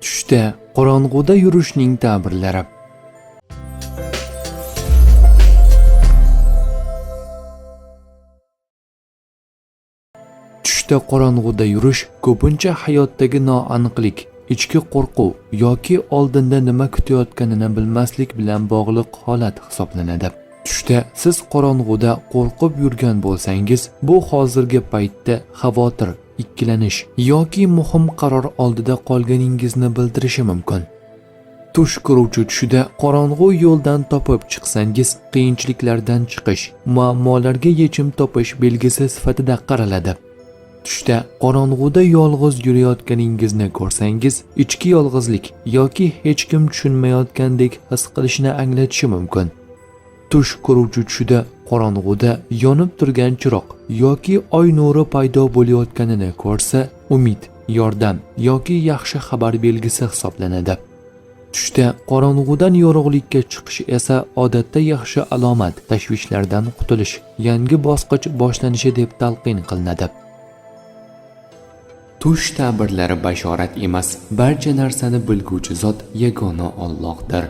Tushda qorong'uda yurishning ta'birlari. Tushda qorong'uda yurish ko'pincha hayotdagi noaniqlik, ichki qo'rquv yoki oldinda nima kutayotganini bilmaslik bilan bog'liq holat hisoblanadi. Tushda siz qorong'uda qo'rqib yurgan bo'lsangiz, bu hozirgi paytda xavotir, ikkilanish yoki muhim qaror oldida qolganingizni bildirishi mumkin. Tush ko'ruvchi tushida qorong'u yo'ldan topib chiqsangiz, qiyinchiliklardan chiqish, muammolarga yechim topish belgisi sifatida qaraladi. Tushda qorong'uda yolg'iz yurayotganingizni ko'rsangiz, ichki yolg'izlik yoki hech kim tushunmayotgandek his qilishni anglatishi mumkin. Tush ko'ruvchi tushida qorong'uda yonib turgan chiroq yoki oy nuri paydo bo'layotganini ko'rsa, umid, yordam yoki yaxshi xabar belgisi hisoblanadi. Tushda qorong'udan yorug'likka chiqish esa odatda yaxshi alomat, tashvishlardan qutulish, yangi bosqich boshlanishi deb talqin qilinadi. Tush ta'birlari bashorat emas, barcha narsani bilguvchi zot yagona Allohdir.